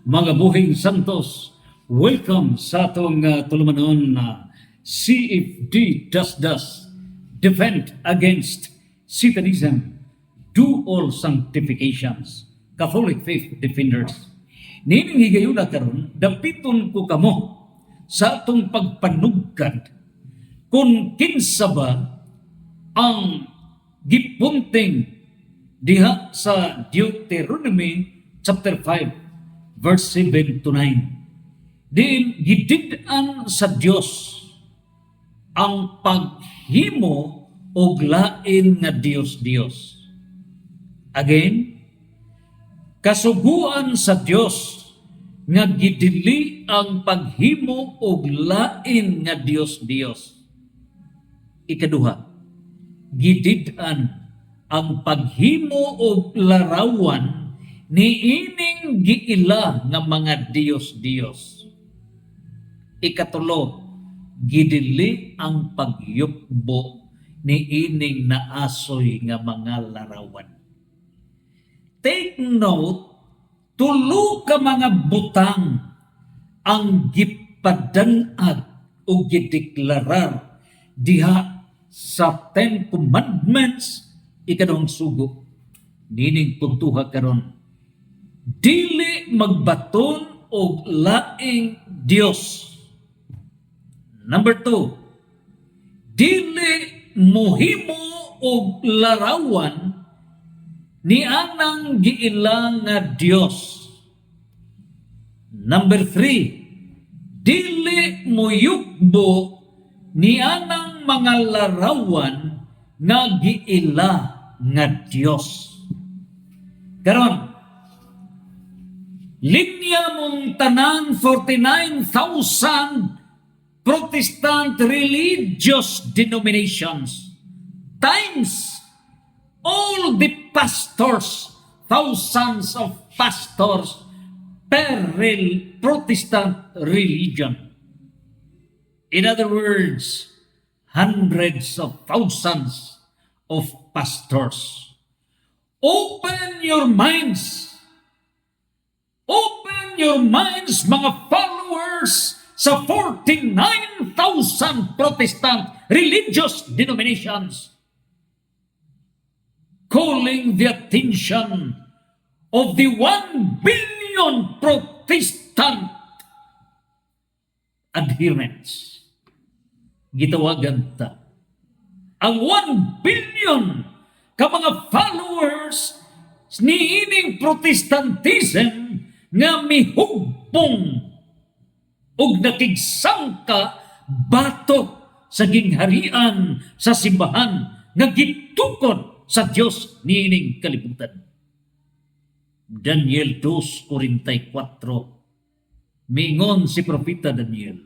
Mga buhing santos, welcome sa atong tulumanon na CFD Defend Against Satanism, Do All Sanctifications, Catholic Faith Defenders. Nining higayuna karon, dapiton ko kamo sa atong pagpanugkad kung kinsa ba ang gipunting diha sa Deuteronomy chapter 5 verse 7 to 9. Diin gidid-an sa Dios ang paghimo og lain nga Dios. Again, kasuguan sa Dios nga gidili ang paghimo og lain nga Dios. Ikaduha, gidid-an ang paghimo og larawan niining giila nga mga Dios. Ikatulo, gidili ang pagyukbo niining naasoy nga mga larawan. Take note, tulo ka mga butang ang gipadanag o gideklarar diha sa 10 Commandments, ikadong sugo. Nining puntuha karon, dili magbaton og laing Dios. Number 2, dili mohimo og larawan ni anang giilang nga Dios. Number 3, dili moyukbo ni anang mga larawan nga giila nga Dios. Karon, linya mong tanan 49,000 Protestant religious denominations times all the pastors, thousands of pastors per Protestant religion. In other words, hundreds of thousands of pastors. Open your minds. Open your minds, mga followers sa 49,000 Protestant religious denominations, calling the attention of the 1 billion Protestant adherents. Gitawagan ta ang 1 billion ka mga followers niining Protestantism nga mihugpong ug nakigsangka batok sa gingharian sa simbahan nga gitukod sa Dios niining kalibutan. Daniel 2:44, mingon si Propeta Daniel,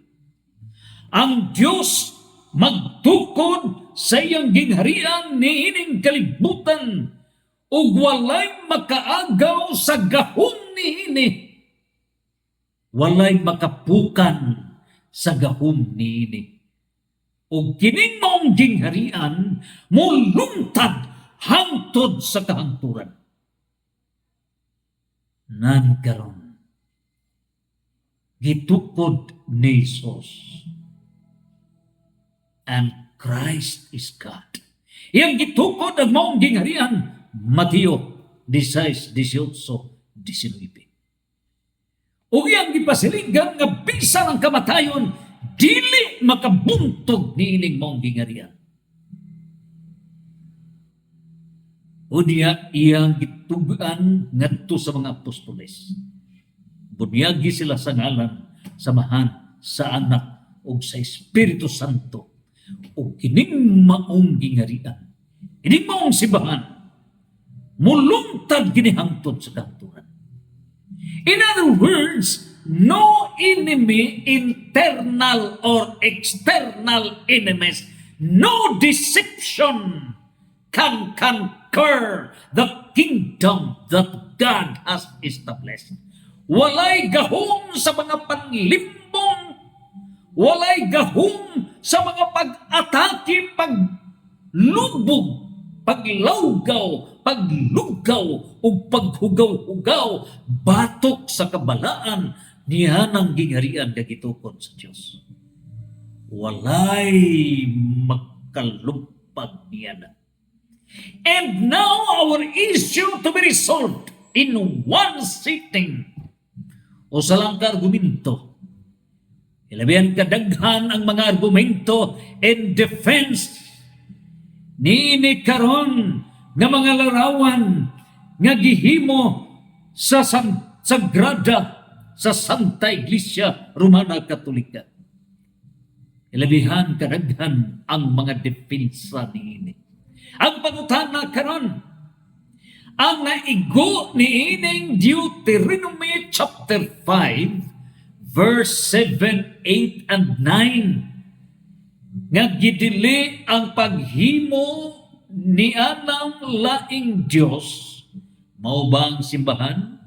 ang Dios magtukod sa iyang gingharian niining kalibutan ug walay makaagaw sa gahom niini, walay makapukan sa gahom niini, ug kining maong gingharian mulungtad hangtod sa kahangturan. Nan karon gitukod ni Jesus, and Christ is God. Iyang gitukod ang maong gingharian, Mateo 16:18-19. O iyang gipasiligan nga bisan ang kamatayon, dili makabuntog niining maong gingharian. O diya iyang gitugan ngadto sa mga apostoles. Bunyagi sila sa ngalan, samahan, sa Anak, o sa Espiritu Santo. O kining maong gingharian, kining maong simbahan, mulungtad ginihangtod sa kahangturan. In other words, no enemy, internal or external enemies, no deception can conquer the kingdom that God has established. Walay gahom sa mga panlimbong, walay gahom sa mga pag-atake, paglubog, paglawgaw, paglugaw o paghugaw-hugaw batok sa kabalaan niya ng gingharian kagitukod sa Dios. Walay magkalumpag niya na. And now our issue to be resolved in one sitting. O sa lang ka argumento. Ilabihan kadaghan ang mga argumento in defense ni karon nga mga larawan nga gihimo sa Sagrada sa Santa Iglesia Romana Katolika. Ilabihan kadaghan ang mga depensa niini. Ang pangutana karon, ang naigo niining Deuteronomy chapter 5 verse 7, 8, and 9 nga gidili ang paghimo ni anang laing Dios. Mao ba ang simbahan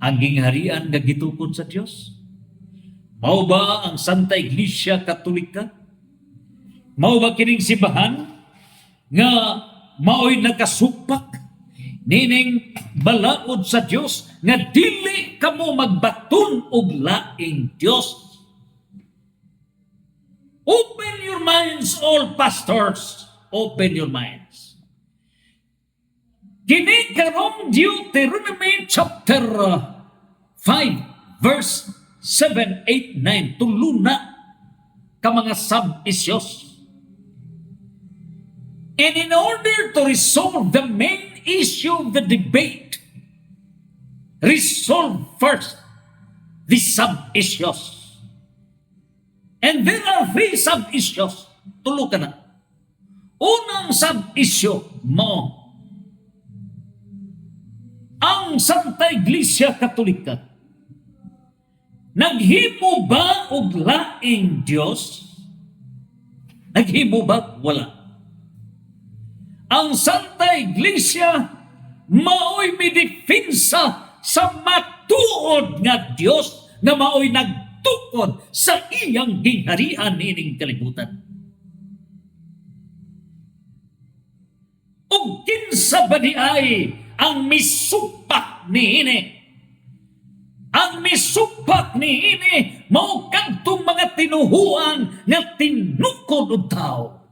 ang gingharian nga gitukod sa Dios? Mao ba ang Santa Iglesia Katolika? Mao ba kining simbahan nga mao'y nagasupak nining balaod sa Dios nga dili kamo magbaton og laing Dios? Open your minds, all pastors. Open your minds. Kini karong Deuteronomy chapter 5 verse 7, 8, 9 tuluna ka mga sub-issues. And in order to resolve the main issue of the debate, resolve first the sub-issues. And there are 3 sub-issues. Tulo ka na. Unang sub-issue mo, ang Santa Iglesia Katolika, naghimo ba og laing Dios? Naghimo ba? Wala. Ang Santa Iglesia mao'y may depensa sa matuod nga Dios na mao'y nagtukod sa iyang gingharian ining kalibutan. O kinsa ba di ay ang misupak niini? Ang misupak niini mao kadtong mga tinuhuan nga tinukod og tao.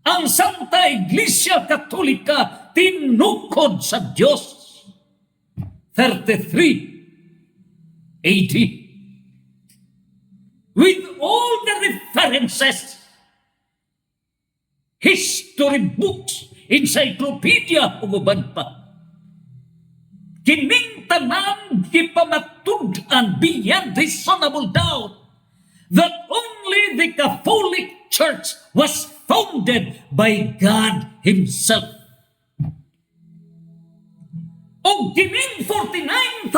Ang Santa Iglesia Katolika tinukod sa Dios. 33 AD. With all the references, history books, encyclopedia, uban pa. Kining tanan gipamatud-an beyond reasonable doubt that only the Catholic Church was founded by God Himself. O kining 49,000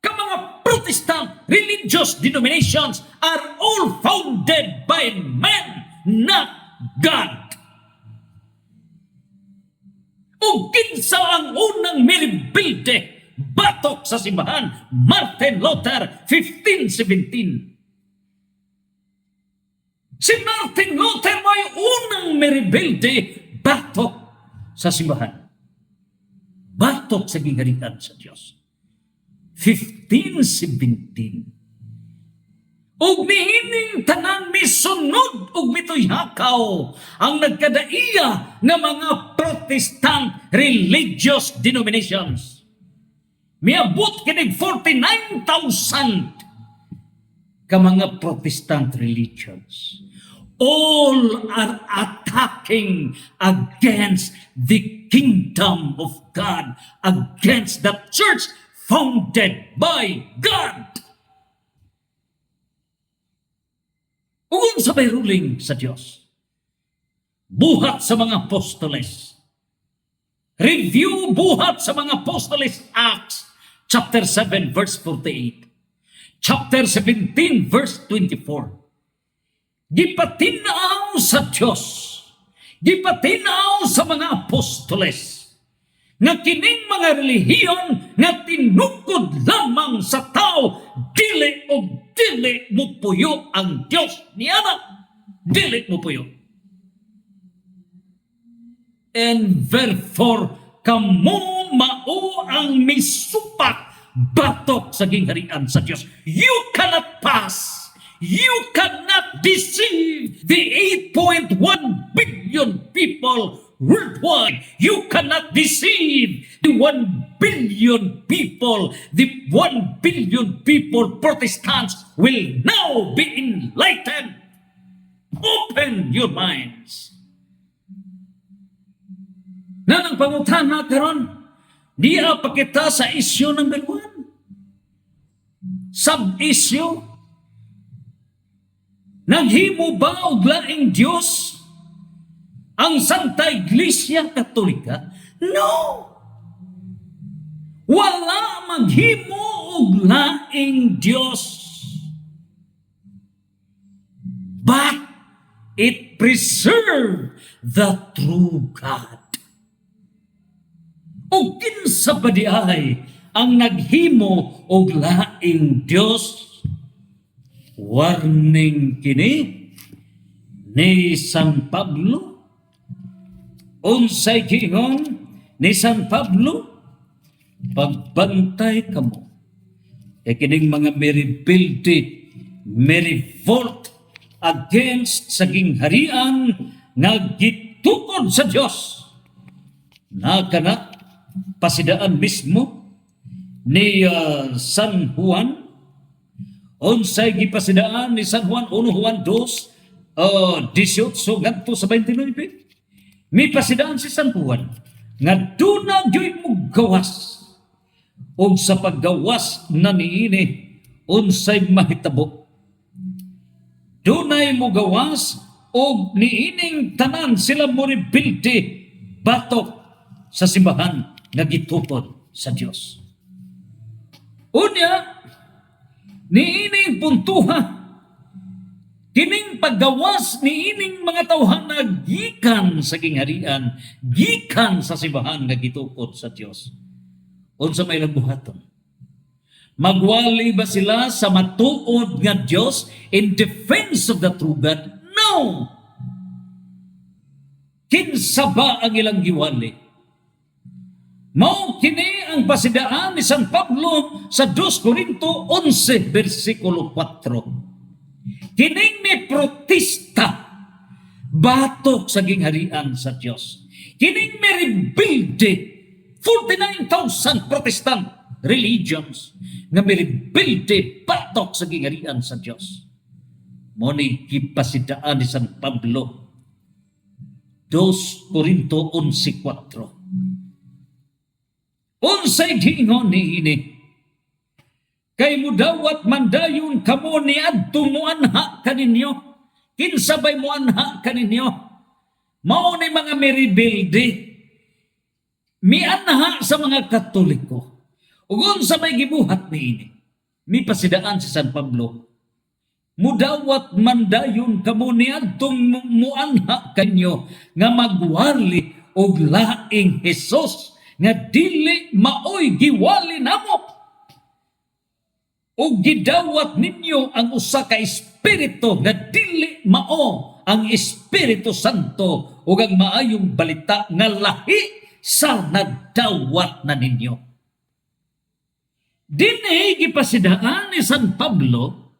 ka mga Protestant religious denominations are all founded by men, not God. O kinsa ang unang meribilde batok sa simbahan? Martin Luther, 1517. Si Martin Luther may unang meribilde batok sa simbahan. Batok sa gingharian sa Dios. 1517. Ug niining tanan misunod ug mituyhakaw ang nagkadaiya nga mga Protestant religious denominations. Miabot kinig 49,000 ka mga Protestant religions. All are attacking against the kingdom of God, against the church founded by God. Ug sa may ruling sa Dios, buhat sa mga apostoles. Review buhat sa mga apostoles, Acts chapter 7 verse 48. Chapter 17 verse 24. Gipatinaw sa Dios, gipatinaw sa mga apostoles nga kining mga relihiyon nga tinukod lamang sa tao, dili o dili mo puyo ang Dios niya. Dili mo puyo. And therefore, kamo mao ang misupak batok sa gingharian sa Dios. You cannot pass. You cannot deceive the 8.1 billion people worldwide. You cannot deceive the 1 billion people. The 1 billion people, Protestants, will now be enlightened. Open your minds. Nanang pangutana karon, diya pa kita sa issue number 1. Sub-issue. Naghimo ba og laing Dios ang Santa Iglesia Katolika? No. Wala maghimo og laing Dios. But it preserve the true God. O kinsa ba di ay ang naghimo og laing Dios? Warning kini ni San Pablo. Unsay giingon ni San Pablo? Pagbantay kamo. E kining mga merivolt against sa gingharian nga gitukod sa Dios. Nakana pasidaan mismo ni San Juan. Unsay gipasidaan ni San Juan, 1 Juan 2, 18 ngadto sa 29. May pasidaan si San Juan nga duna gyoy mo gawas. Og sa paggawas na niini unsay mahitabo. Dunay mo gawas og niining tanan sila mo rebilde batok sa simbahan nga gitukod sa Dios. Unya, niining puntuha, kining paggawas niining mga tawhana gikan sa gingharian, gikan sa simbahan nga gitukod sa Dios. Unsa may labuhaton? Magwali ba sila sa matuod nga Dios in defense of the true God? No! Kinsa ba ang ilang giwali? Mao kini ang pasidaan ni San Pablo sa 2 Corinto 11 versikulo 4. Kining may protesta batok sa gingharian sa Dios. Kining may rebilde 49,000 Protestant religions nga may rebilde batok sa gingharian sa Dios. Mao ni gipasidaan ni San Pablo 2 Corinto 11:4. Unsay giingon niini? Kay mudawat mandayon kamo niadto moanha kaninyo. Kinsa bay moanha kaninyo? Mao ni mga meribilde mianha sa mga Katoliko. Ug unsa may gibuhat niini? Mi pasidaan si San Pablo. Mudawat mandayon kamo niadto moanha kanyo nga magwali og laing Hesus nga dili maoy giwali namo. O gidawat ninyo ang usa ka espiritu nga dili mao ang Espiritu Santo ug ang maayong balita nga lahi sa nadawat na ninyo. Dinhi gipasidaan ni San Pablo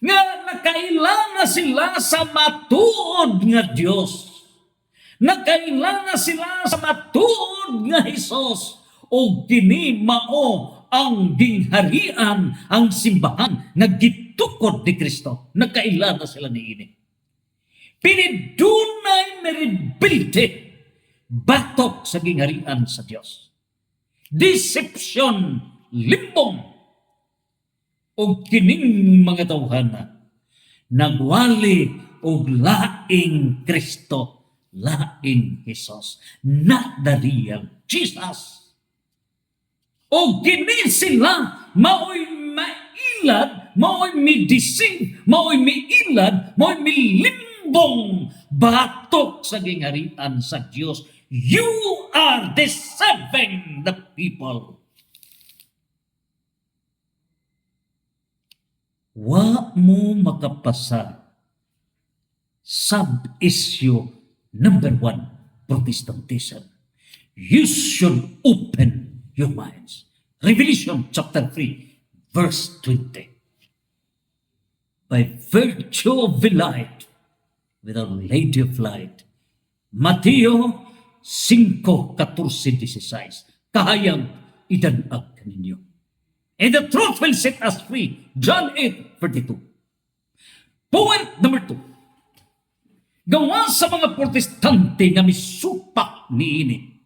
nga nakailangan sila sa matuod nga Dios. Nakailangan sila sa matuod nga Hesus o kini mao ang gingharian, ang simbahan nga gitukod ni Kristo. Nakailangan sila niini. Pinidunay meribilde batok sa gingharian sa Dios. Deception, limbong o kining mga tawhana nagwali og laing Kristo. Laing Jesus, not the real Jesus. O kini sila maoy mailad, maoy mideceive, maoy miilad, maoy milimbong batok sa gingharian sa Dios. You are deceiving the people. Wa mo makapasa sub-issue Number 1, Protestantism. You should open your minds. Revelation chapter 3, verse 20. By virtue of the light, with Our Lady of Light. Mateo 5:14-16. Kahayag idanag kaninyo. And the truth will set us free. John 8:32. Point number 2. Gawa sa mga protestante nga misupak niini.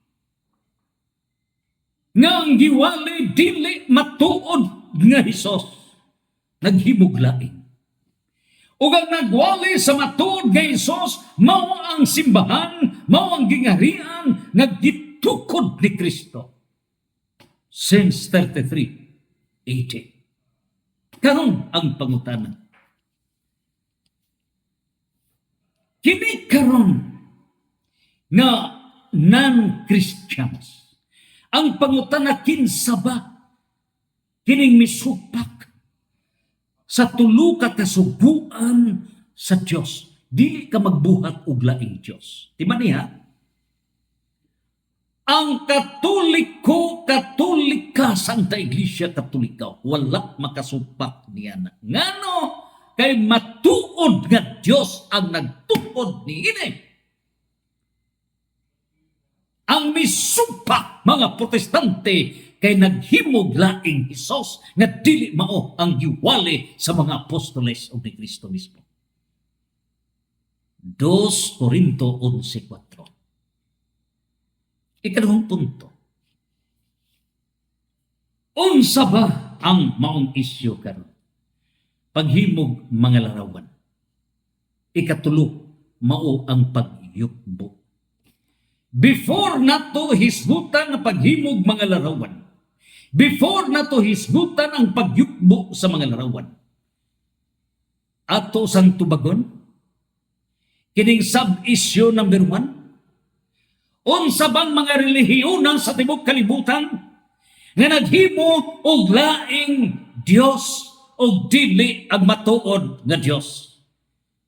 Nga ang giwali dili matuod nga Hesus. Naghimog laing. Ug ang nagwali sa matuod nga Hesus, mao ang simbahan, mao ang gingarian nga gitukod ni Kristo. Since 33:80. Karon ang pangutana. Kini karon nga non-Christians. Ang pangutana kinsa ba kining misupak sa tulo ka kasubuan sa Dios? Dili ka magbuhat og laing Dios. Di ba niya? Ang Katolika, Santa Iglesia Katolika, wala makasupak niya na. Ngano? Kay matuod nga Dios ang nagtuod niini. Ang misupak mga protestante kay naghimog laing Hesus nga dili mao ang giwali sa mga apostoles o ni Kristo mismo. 2 Corinto 11:4. Ikaduhang punto. Unsa ba ang maong isyu karon? Paghimog mga larawan. Ikatulo, mao ang pagyukbo. Before nato hisgutan ang paghimog mga larawan. Before nato hisgutan ang pagyukbo sa mga larawan. Ato sang tubagon, kining sub-issue number 1, unsa bang mga relihiyonan sa tibuok kalibutan nga naghimo og laing Dios o dili ang matuod nga Dios?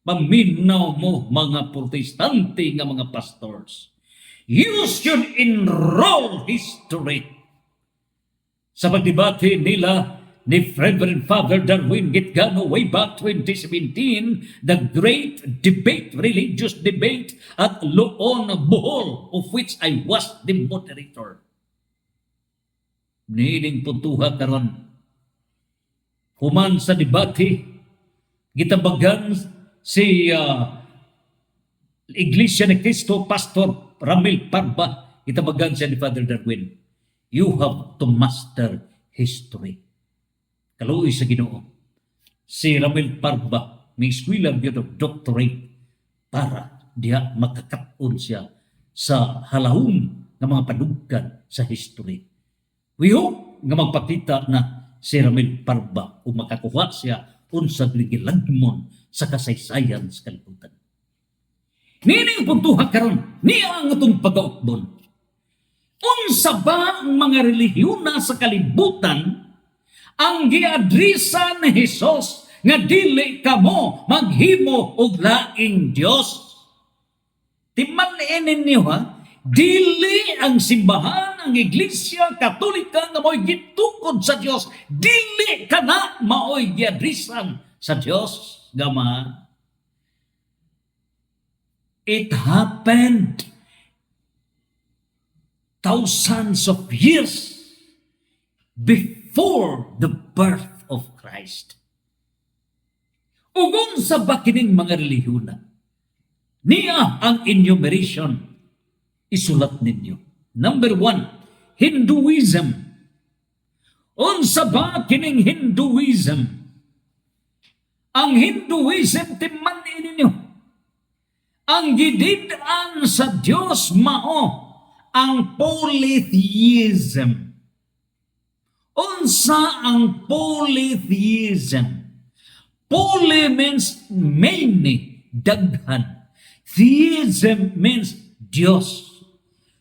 Paminaw mo mga protestante nga mga pastors. You should enroll history. Sa pagdebate nila ni Reverend Father Darwin Gitgano way back 2017, the great debate, religious debate at Loon, Bohol, of which I was the moderator. Niining puntuha karon. Human sa debate, gitabagan si Iglesia ni Cristo, Pastor Ramil Parba, gitabagan siya ni Father Darwin. You have to master history. Kaluoy sa Ginoo. Si Ramil Parba, may eskwela gyud og doctorate para diha makakaon siya sa halahong ng mga padugkan sa history. We hope nga magpakita na si Ramil Parba o makakuha siya unsang ligilagmon sa kasaysayan sa kalibutan. Nining puntuha karon niya ang atong pagaukbon. Unsa ba ang mga relihiyona sa kalibutan ang giadrisa ni Hesus nga dili kamo maghimo og laing Dios? Timan-in ninyo ha, dili ang simbahan, ang Iglesia Katolika nga mo'y gitukod sa Dios, dili kana mao'y giadrisan sa Dios. Gama, it happened thousands of years before the birth of Christ. Ug unsa ba kining mga relihiyona? Niya ang enumeration. Isulat ninyo. Number 1, Hinduism. Unsa ba kining Hinduism? Ang Hinduism, timan ninyo, ang gidid-an sa Dios mao ang polytheism. Unsa ang polytheism? Poly means many, daghan. Theism means Dios.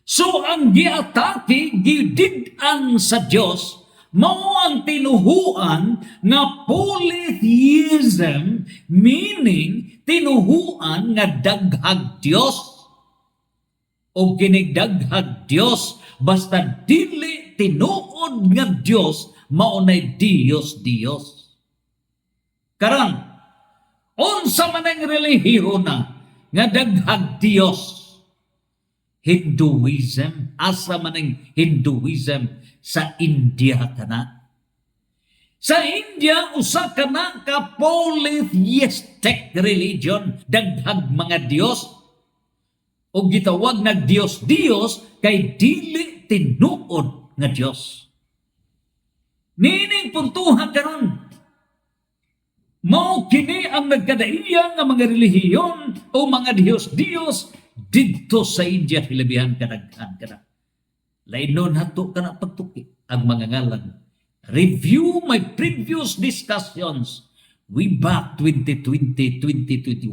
So ang giatake, gidid-an sa Dios, mao ang tinuhuan nga polytheism, meaning tinuhuan nga daghag Dios. o kinigdaghag Dios basta dili tinuod nga Dios maunay Dios. Karang unsa man ang relihiyon na nga daghag Dios? Hinduism, asa man ang Hinduism sa India kana. Sa India, usa kana ka polytheistic religion, daghag mga Dios. O gitawag na Dios kay dili tinuod nga Dios. Nining puntuhan karon, mao kini ang nagkadaiya nga mga relihiyon o mga Diyos didto sa India hilabihan kadaghan kana. Lainon hato kana pagtuki ang mga ngalan. Review my previous discussions way back 2020, 2021,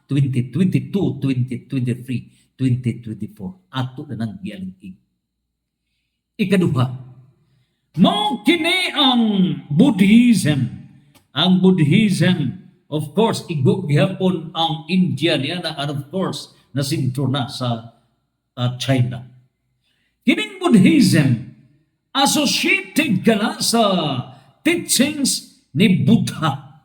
2022, 2023, 2024. Ato na nang gialingig. Ikaduha, mao kini ang Buddhism. Ang Buddhism, of course, gihapon ang India niya na, and of course, nasintro na sa China. Kining Buddhism, associated ka sa teachings ni Buddha.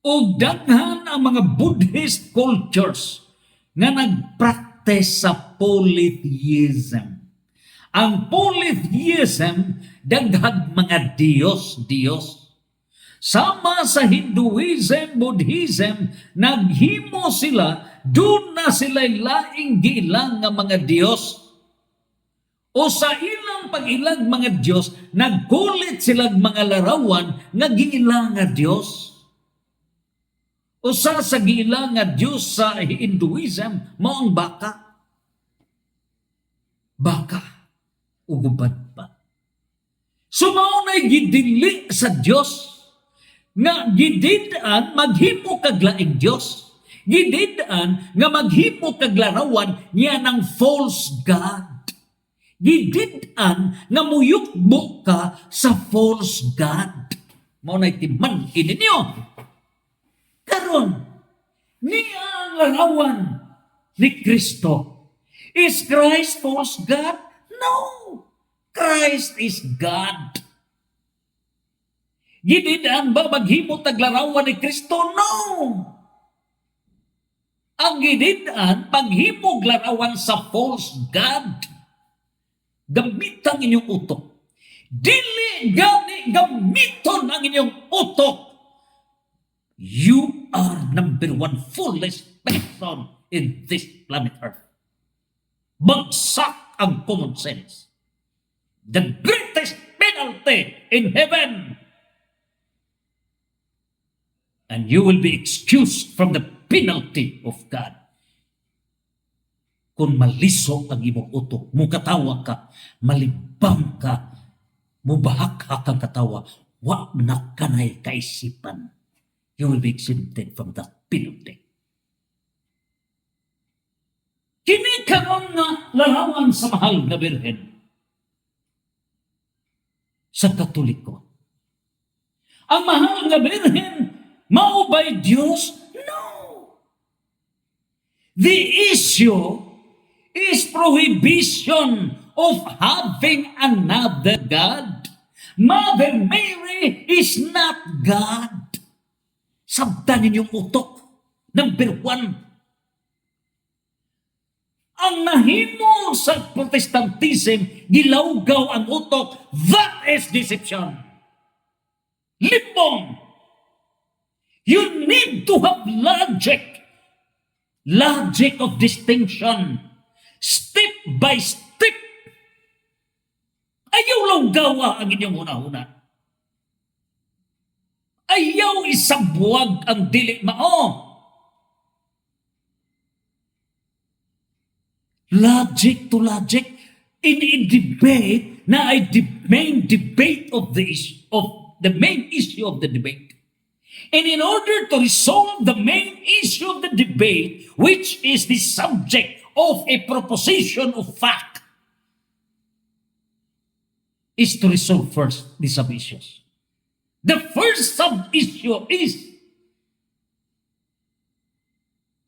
O daghan ang mga Buddhist cultures nga nagpractice sa polytheism. Ang polytheism, daghag mga Diyos. Sama sa Hinduism, Buddhism, naghimo sila, doon na sila laing gilang nga mga Diyos. O sa ilang pag-ilag mga Diyos, nagkulit silang mga larawan nga giilang nga Diyos. O sa giilang nga Diyos sa Hinduism, mao ang baka. Baka. Ugubad pa. So mao na'y gidili sa Diyos nga gididaan maghimo kag laing Dios. Gididaan nga maghimo kag larawan niya ng false god. Gididaan nga muyukbo ka sa false god. Mao nay timan ininyo. Karon niya ang larawan ni Kristo. Is Christ false god? No. Christ is God. Gididaan ba maghimo taglarawan ni Kristo? No! Ang gididaan, paghimog larawan sa false God. Gamitan inyong utok. Dili gani gamiton ang inyong utok. You are number one foolish person in this planet Earth. Bagsak ang common sense. The greatest penalty in heaven. And you will be excused from the penalty of God. Kung maliso ang imong utok, mukatawa ka, malibang ka, mubahak kang katawa, wa na kanay kaisipan. You will be exempted from that penalty. Kini karon nga larawan sa mahal na Birhen sa Katoliko. Ang mahal na Birhen, mao ba'y Diyos? No. The issue is prohibition of having another God. Mother Mary is not God. Sabtan ninyong utok. Number one, ang nahimo sa Protestantism, gilawgaw ang utok. That is deception. Limbong. You need to have logic. Logic of distinction. Step by step. Ayaw lawgawa ang inyong una-una. Ayaw isabwag ang dili mao. Logic to logic in a debate na ay the main debate of the issue of the main issue of the debate. And in order to resolve the main issue of the debate, which is the subject of a proposition of fact, is to resolve first the sub-issues. The first sub-issue is,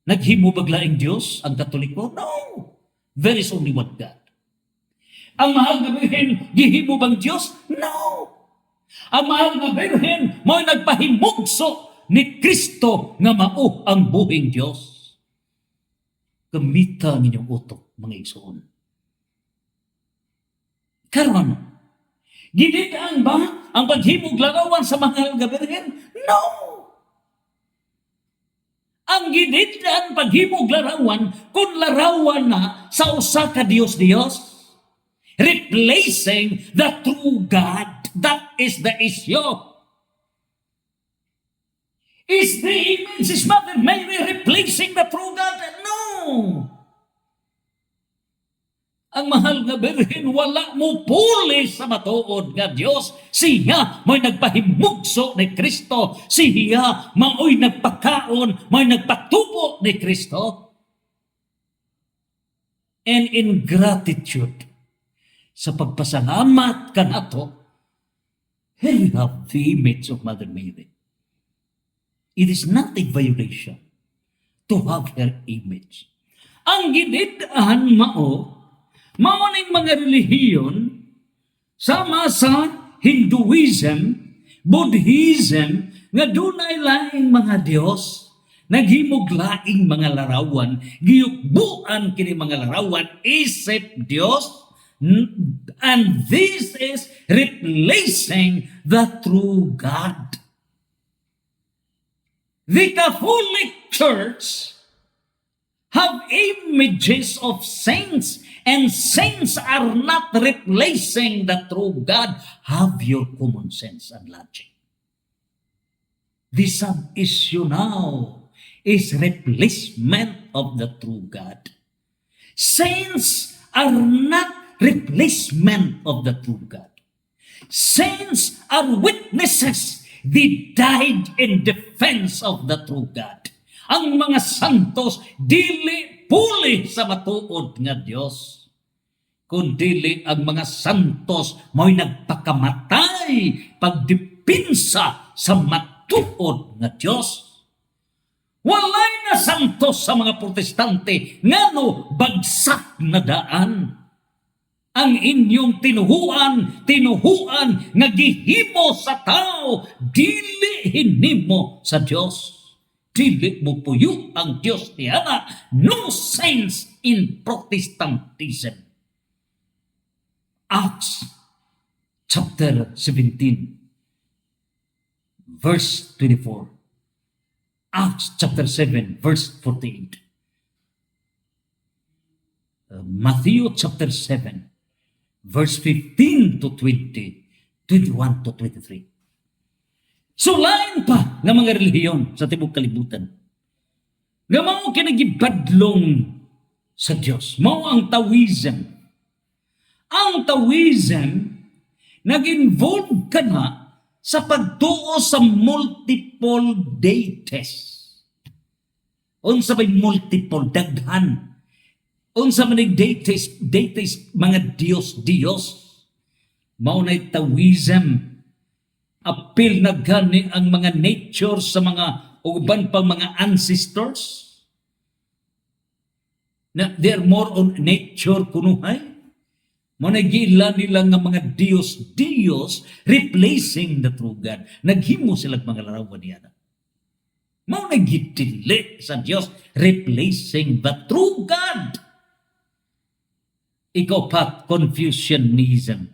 naghimo baglaing Diyos ang Katoliko? No. There is only one God. Ang mahal na Birhen, gihimo bang Diyos? No! Ang mahal na Birhen, mo'y nagpahimugso ni Kristo nga mao ang buhing Diyos. Gamita ang inyong utok, mga igsoon. Karon, gididaan ba ang paghimog larawan sa mahal nga Birhen? No! Ang gididaan paghimog larawan kung larawan na sa usa ka Dios-Dios, replacing the true God. That is the issue. Is the image is Mother Mary replacing the true God? No! Ang mahal nga Birhen, wala mo puli sa matuod nga Diyos. Siya mo'y nagpahimugso ni Kristo. Siya mo'y nagpakaon, mo'y nagpatubo ni Kristo. And in gratitude, sa pagpasalamat ka nato, you have the image of Mother Mary. It is not a violation to have her image. Ang ginidaan mao ning mga relihiyon sama sa Hinduism, Buddhism, nga dunay laing mga Dios, naghimog laing mga larawan, giyukbuan kini mga larawan isip Dios, and this is replacing the true God. The Catholic Church have images of saints, and saints are not replacing the true God. Have your common sense and logic. The sub-issue now is replacement of the true God. Saints are not replacement of the true God. Saints are witnesses. They died in defense of the true God. Ang mga santos dili puli sa matuod nga Dios, kundi ang mga santos mo'y nagpakamatay pagdipinsa sa matuod nga Dios. Walay na santos sa mga protestante ngano bagsak na daan. Ang inyong tinuhuan nga gihimo sa tao, dili hinimo sa Dios. Dili mo puyo ang Dios tiyana. No sense in Protestantism. Acts chapter 17 verse 24. Acts chapter 7 verse 48. Matthew chapter 7 verse 15 to 20, 21 to 23. So lain pa ng mga relihiyon sa tibok kalibutan. Nga mao kinagibadlong sa Dios. Mao ang Taoism. Ang Taoism nag-involve ka na sa pagtuo sa multiple deities. Unsa may multiple daghan? Unsa man ang deities, mga Dios. Mao na'y Taoism. Apil na gani ang mga nature sa mga uban pang mga ancestors. Na they're more on nature kunuhay. Mao na'y gila nila nga mga Dios replacing the true God. Naghimo sila mga larawan niya. Mao na'y gitili sa Dios replacing the true God. Ikaw pat, Confucianism.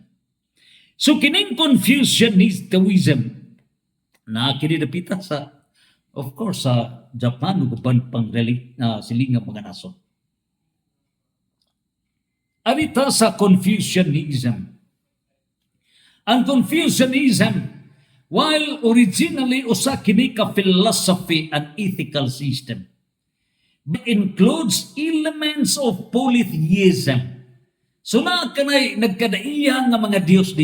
So kining Confucianism na kinidapita sa, of course, sa Japan ug uban pang silingang mga nason. Arita sa Confucianism. Ang Confucianism, while originally usa kini ka philosophy and ethical system, it includes elements of polytheism. So kanay nagkadaiya nga mga Dios.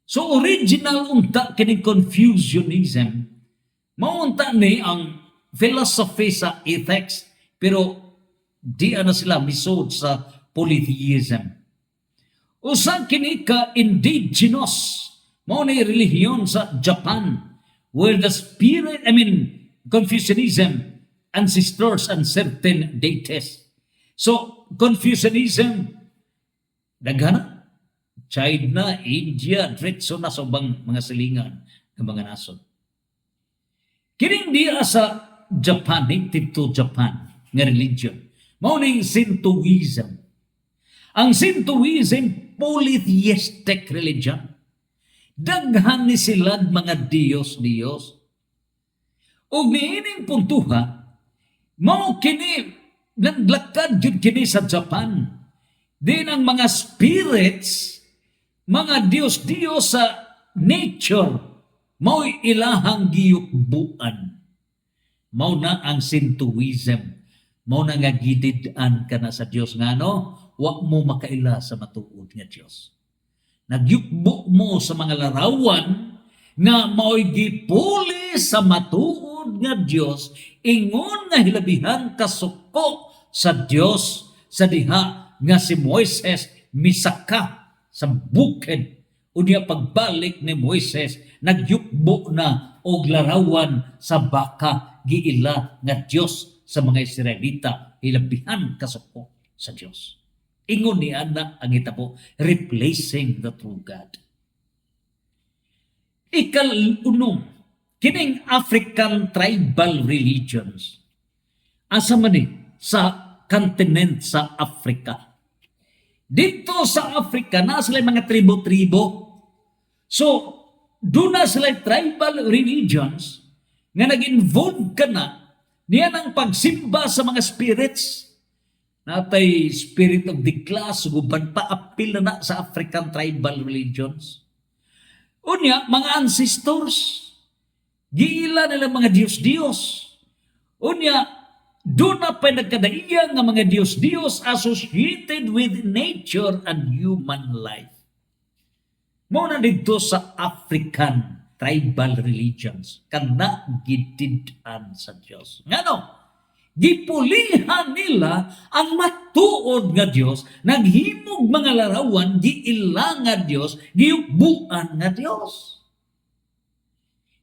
So original unta kining Confucianism, maunta ni ang philosophy sa ethics, pero di na sila misod sa polytheism. Usa kini ka indigenous, mao ni relihiyon sa Japan, where the Confucianism ancestors and certain deities. So, Confucianism, daghana, China, India, diretso na sa ubang mga silingan ng mga nasod. Kining diya sa Japan, native to Japan, nga religion, mauning Shintoism. Ang Shintoism, polytheistic religion. Daghan ni sila mga Diyos-Diyos. O niining puntuha, mao kini, naglakad yun kini sa Japan. Din ang mga spirits, mga Diyos-Diyos sa nature, mao'y ilahang giyukbuan. Mao na ang Shintoism. Mao na nga gidid-an ka na sa Diyos nga wa mo makaila sa matuod nga Diyos. Nagyukbo mo sa mga larawan nga mao'y gipuli sa matuod nga Diyos, ingon nga hilabihan kasuko sa Diyos sa diha nga si Moises misaka sa bukid. Unya pagbalik ni Moises, nagyukbo na og larawan sa baka giila nga Diyos sa mga Israelita, hilabihan kasuko sa Diyos. Ingon ni Ana ang itabo, replacing the true God. Ikalunom, kining African tribal religions, asa man sa continent sa Africa. Dito sa Africa, na sila mga tribo-tribo. So, doon na sila tribal religions nga nag-involve ka na niya ng pagsimba sa mga spirits. Natay spirit of the class, guban pa apil na sa African tribal religions. Unya, mga ancestors, giila nila mga Diyos-Diyos. Unya, doon na pa nagkadaiya nga mga Diyos-Diyos associated with nature and human life. Muna dito sa African tribal religions, kana gidid-an sa Diyos. Ngano? Gipulihan nila ang matuod nga Diyos, naghimog mga larawan, giila nga Diyos, giukbuan nga Diyos.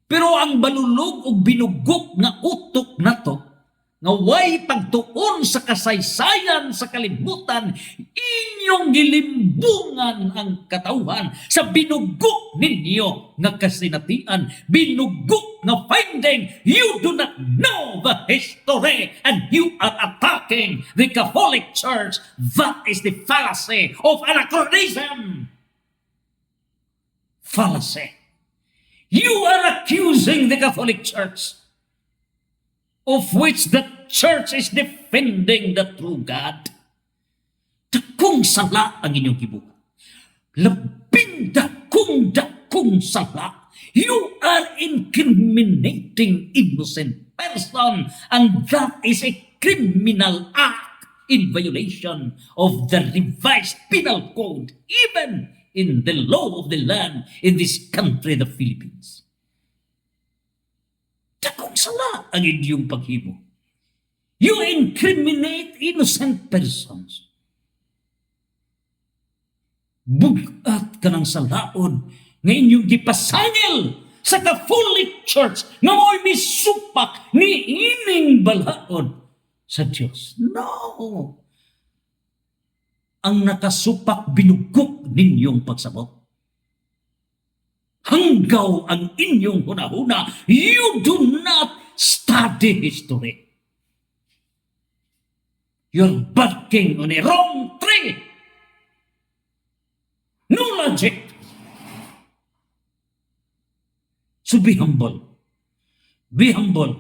Pero ang balulog o binugok nga utok na to, nga way pagtuon sa kasaysayan sa kalibutan, inyong gilimbungan ang katauhan sa binugok ninyo nga kasinatian, binugok nga finding, you do not know the history and you are attacking the Catholic Church. That is the fallacy of anachronism. Fallacy. You are accusing the Catholic Church, of which the Church is defending the true God. Dakong sala ang inyong gibuhat. Labing dakong sala. You are incriminating innocent person, and that is a criminal act in violation of the revised penal code, even in the law of the land in this country, the Philippines. Dakong sala ang inyong paghimo. You incriminate innocent persons. Bugat ka ng salaod nga inyong gipasangil sa Catholic Church nga mo'y misupak ni ining balaod sa Diyos. No! Ang nakasupak binugok ninyong pagsabot. Hanggaw ang inyong hunahuna, you do not study history. You're barking on a wrong tree. No logic. So be humble. Be humble.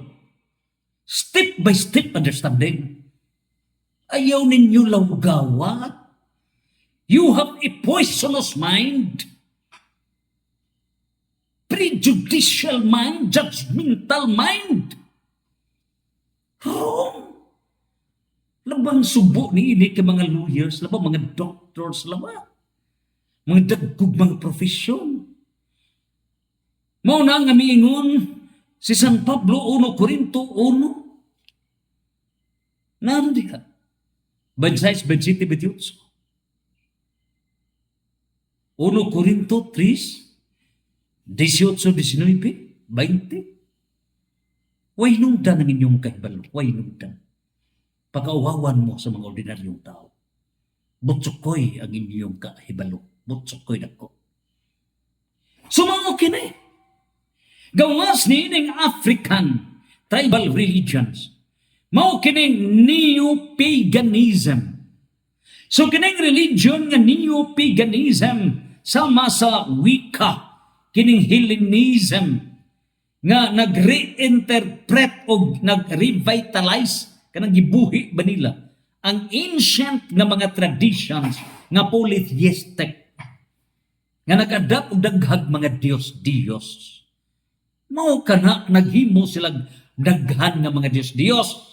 Step by step understanding. Ayaw ninyo lawgawa. You have a poisonous mind. Prejudicial mind, judgmental mind. Wrong. Labang subo ni ini ka mga lawyers, labang mga doctors, labang mga dagkog mga profesyon. Mao na nga miingon si San Pablo 1 Corinto 1. Naroon di ka. 26, 27, 28. 1 Corinto 3, 18, 19, 20. Way nungdan ang inyong kahibalo. Way nungdan. pag-awawan mo sa mga ordinaryong tao. Butsukoy ang inyong kahibalo. Butsukoy dako. Sumango kini. Gawas ni ining African tribal religions. Mao kining neo-paganism. So kining religion nga neo-paganism sama sa Wicca, kining Hellenism nga nag-reinterpret o nag-revitalize kanang gibuhi ba nila ang ancient nga mga traditions nga polytheistic nga nag-adapt og daghang mga Diyos. Mao kana naghimo silang daghan nga mga Diyos.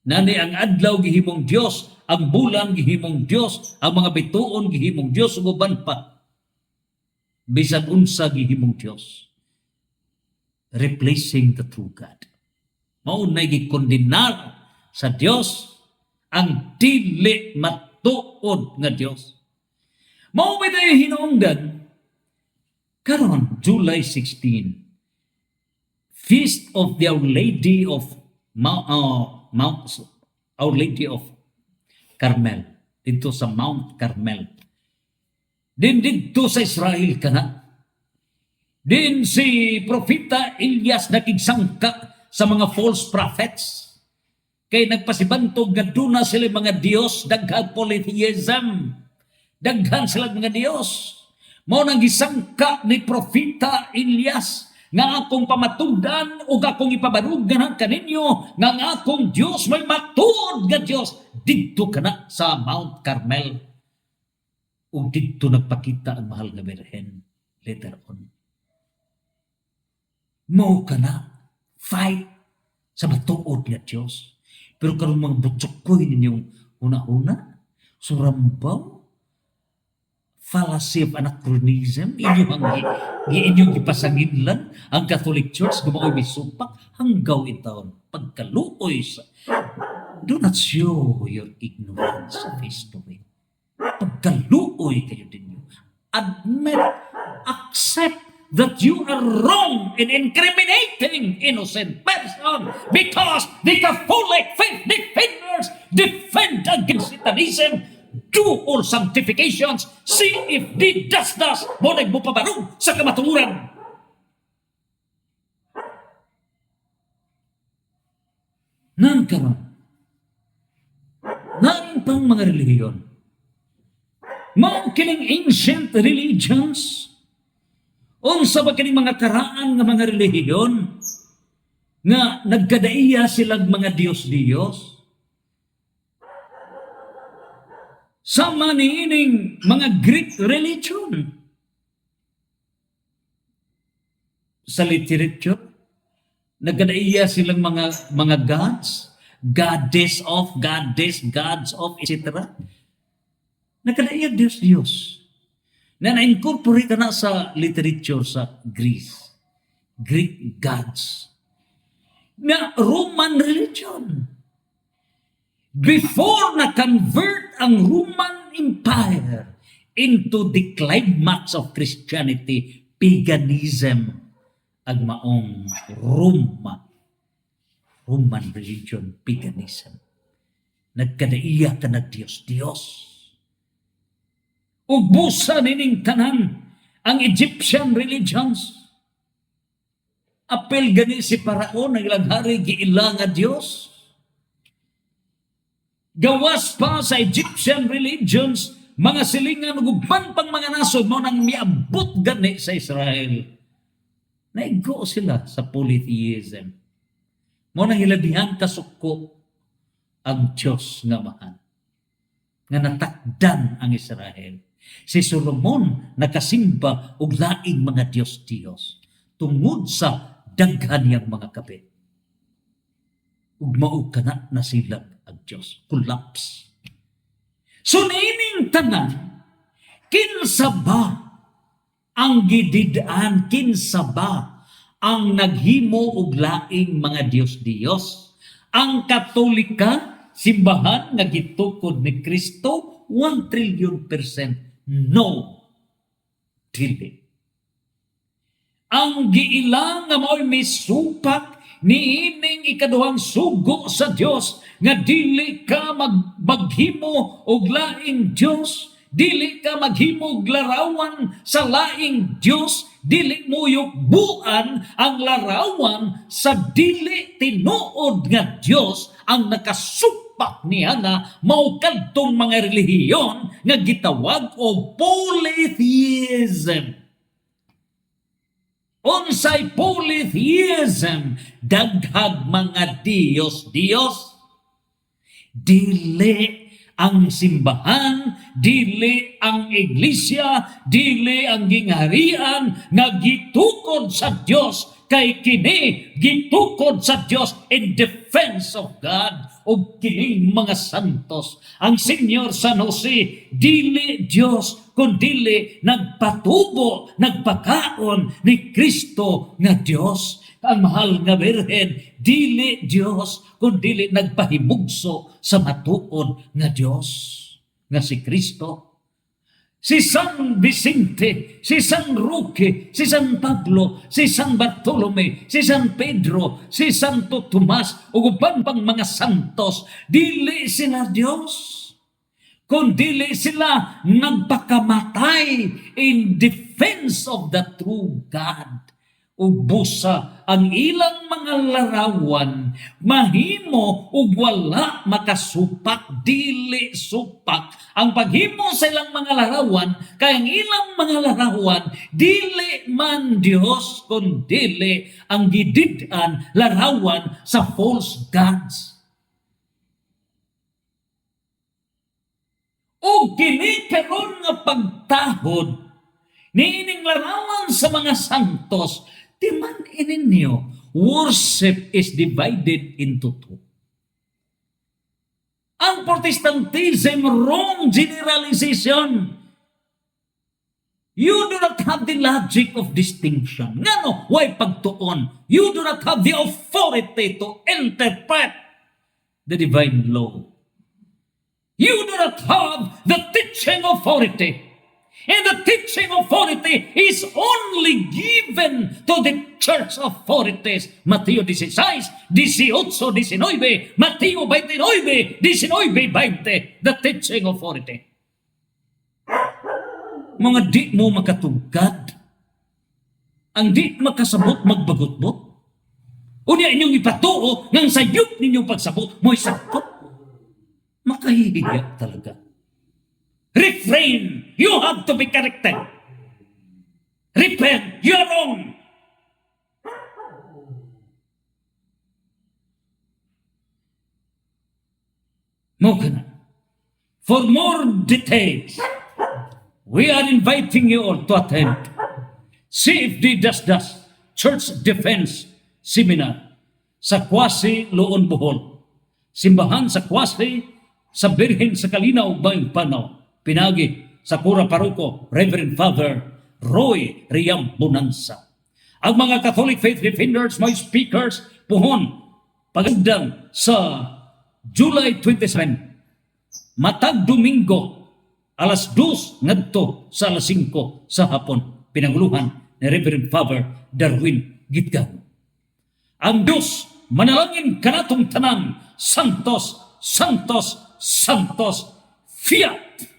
Nani ang adlaw gihimong Diyos, ang bulan gihimong Diyos, ang mga bituon gihimong Diyos ug uban pa. Bisan unsa gihimong Diyos. Replacing the true God. Mao na gikondenar sa Dios ang dili matuod nga Dios. Mao ba tayo hinungdan karon July 16, Feast of the Our Lady of Our Lady of Carmel, dito sa Mount Carmel. Din dito sa Israel kana. Din si Propeta Elias nakigsangka sa mga false prophets. Kay nagpasibantog nga duna sila mga Dios, daghang polytheism. Daghan sila mga Dios. Mao nang gisangka ni Propeta Elias nga akong pamatugdan ug akong ipabarugan kaninyo nga ang akong Dios may matuod nga Dios didto kana sa Mount Carmel. Ug didto nagpakita ang mahal nga Birhen later on. Mao kana fight sa matuod nga Dios. Pero karon mga butsukoy ninyong una-una, surambaw, fallacy of anachronism, inyong gipasanginlan ang Catholic Church gumaoy misupak hanggaw itaon pagkaluoy sa do not show your ignorance of history. Pagkaluoy kayo dinyo, admit, accept that you are wrong in incriminating innocent person because the Catholic faith defenders defend against Satanism. Do all sanctifications, see if di dasdas mo nagmupabarog sa kamaturan. Nan karon, nan pang mga relihiyon, mao kining ancient religions, unsa ba kining mga karaan nga mga relihiyon nga nagkadaiya silang mga Diyos-Diyos? Sama ni ining mga Greek religion. Sa literature, nagkadaiya silang mga gods, goddess, gods of, etc. Nagkadaiya Diyos-Diyos. Na na-incorporate na sa literature sa Greece. Greek gods. Na Roman religion. Before na-convert ang Roman Empire into the climax of Christianity, paganism ang maong Roman religion, paganism. Nagkadaiya ka na Diyos. Ubusan nining tanan ang Egyptian religions. Apel gani si Paraon, ang ilang hari, giila nga Diyos. Gawas pa sa Egyptian religions, mga silingan ug uban pang mga nasod mo nang miabot gani sa Israel. Naigo sila sa polytheism. Mo nang hilabihan kasuko ang Diyos nga mahal. Nga natakdan ang Israel. Si Solomon nakasimba og laing mga Diyos-Diyos tungod sa daghan niyang mga kapit. Ug mao kana nasilap ang Diyos. Collapse. So nining tanan, kinsa ba ang gididaan, kinsa ba ang naghimo og laing mga Diyos-Diyos? Ang Katolika, simbahan nga gitukod ni Kristo, 1 trillion% no. Dili. Ang giilang nga mao'y misupak niining ikaduhang sugo sa Dios nga dili ka maghimo og laing Dios, dili ka maghimo og larawan sa laing Dios, dili mo yukbuan ang larawan sa dili tinuod nga Dios ang nakasupak niya nga mao kadtong mga relihiyon nga gitawag og polytheism. Unsay polytheism? Daghag mga Diyos. Dili ang simbahan, dili ang iglesia, dili ang gingharian nga gitukod sa Dios, kay kini gitukod sa Dios in defense of God o kining mga santos. Ang Senyor San Jose dili Dios kundili nagpatubo, nagpakaon ni Kristo nga Dios. Ang mahal nga Birhen dili Dios kundili nagpahibugso sa matuod nga Dios nga si Kristo. Si San Vicente, si San Roque, si San Pablo, si San Bartolome, si San Pedro, si Santo Tomas, ug uban pang mga santos, dili sila Dios, kundi sila nagpakamatay in defense of the true God. Ug busa ang ilang mga larawan mahimo ug wala makasupak, dili supak ang paghimo sa ilang mga larawan, kay ang ilang mga larawan dili man Dios kundi ang gidid-an larawan sa false gods. O kini karon nga pagtahod niining larawan sa mga santos, timan ininyo, worship is divided into two. Ang Protestantism, wrong generalization. You do not have the logic of distinction. Ngano, why pagtuon? You do not have the authority to interpret the divine law. You do not have the teaching authority. And the teaching authority is only given to the church authorities. Mateo 16, 18, 19, Mateo 29, 19, 20. The teaching authority. Mga di mo makatugkad, ang di makasabot magbagot-bot, unya inyong ipatuo ng sayop ninyong pagsabot, mo'y sakot. Makahihiya talaga. Refrain. You have to be corrected. Repent. You're wrong. For more details, we are inviting you all to attend CFD Church Defense Seminar sa Kwasi, Loon, Bohol. Simbahan sa Kwasi, sa Birhen sa Kalinaw, Bayang Panaw. Pinagi sa Pura Paruko, Reverend Father Roy Riam Bonanza. Ang mga Catholic Faith Defenders, mga speakers, puhon, pagandang sa July 27, matag Domingo, alas 2 ngadto sa alas 5 sa hapon, pinanguluhan ni Reverend Father Darwin Gitgan. Ang Diyos, manalangin kanatong tanan, Santos, Santos, Santos, Fiat!